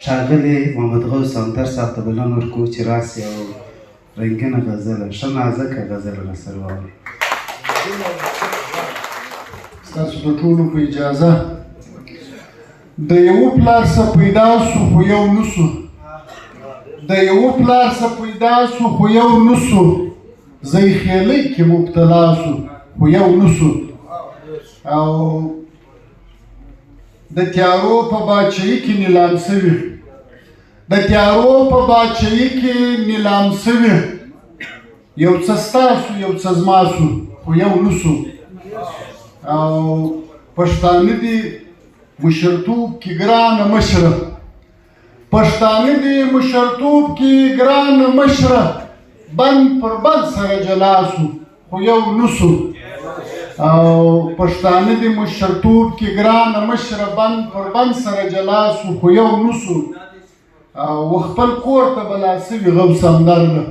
ښاغلي محمد غوث سمندر صاحب ته بلنه ورکوو چې راسي او رنګینه غزله ښه نازکه غزله راسره واوري. ستاسو د ټولو په اجازه د یوه پلار څه پیدا سو خو یو نه سو، د یوه پلار څه پیدا سو خو یو نه سو، زی خیلۍ کې مبتلا سو خو یو نه سو. او د تیارو په باچهي کې نیلام سوي، د تیارو په باچهي کې نیلام سوي، یو څه ستاسو یو څه زما سو خو یو نه سو. او پښتانه دي مشرتوب کې ګرانه مشره، پښتانه دي مشرتوب کې ګرانه مشره، بند پر بند سره جلا سو خو یو نه سو. او پښتانه دي مشرتوب کې ګرانه مشره، بند پر بند سره جلا سو خو یو نه سو. او خپل کور ته بلا سوي غوث همدرده،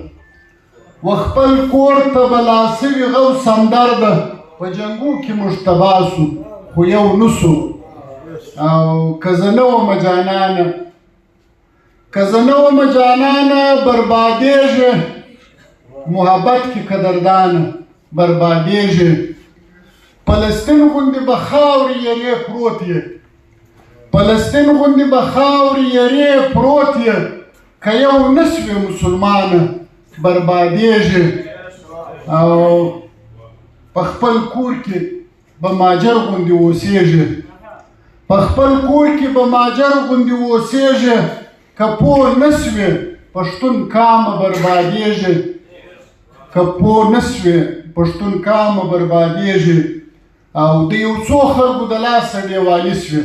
وخپل کور ته بلا سوي غوث همدرده، په جنګو کې موږ تباه سو خو یو نه سو. او که زه نه ومه جانانه، که زه نه ومه جانانه، بربادېږې محبت کې قدردانه بربادېږې. فلسطین غوندې به خاورې یرې پروت یې، فلسطین غوندې به خاورې یرې پروت یې، که یو نه سوې مسلمانه بربادېږې. او په خپل کور کې به ماجر غوندې اوسېږې، په خپل کور کې به ماجر غوندې اوسېږې، که پوه نه سوې پښتون کامه بربادېږې، که پوه نه سوې پښتون کامه بربادېږې. او د یو څو خلکو د لاسه ډیوالي سوې،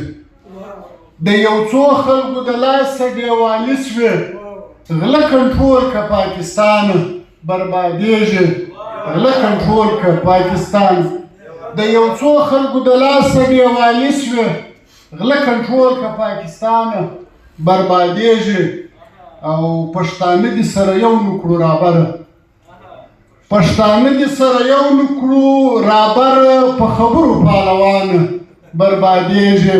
د یو څو خلکو د لاسه ډیوالي سوې، غله کنټرول که پاکستان بربادېږې، غله کنټرول که پاکستان. د یو څو خلکو د لاسه ډیوالي سوې، غله کنټرول که پاکستان بربادېږي. او پښتانه دي سره یو نکړو رابره، پښتانه دي سره یو نکړو رابره، په خبرو پهلوانه بربادېږي.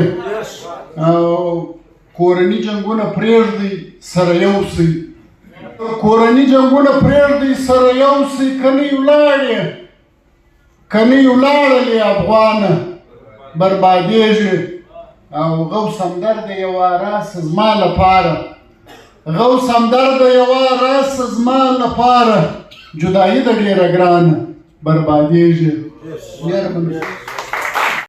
او کورني جنګونه پرېږدئ سره یو سئ، کورني جنګونه پرېږدئ سره یو سئ، که نه یې ولاړې که نه یې ولاړلې افغانه بربادېږي. او غوث همدرده یوه راس زما لپاره، غوث همدرده یوه راس زما لپاره، جدایي ده ډېره ګرانه بربادېږي.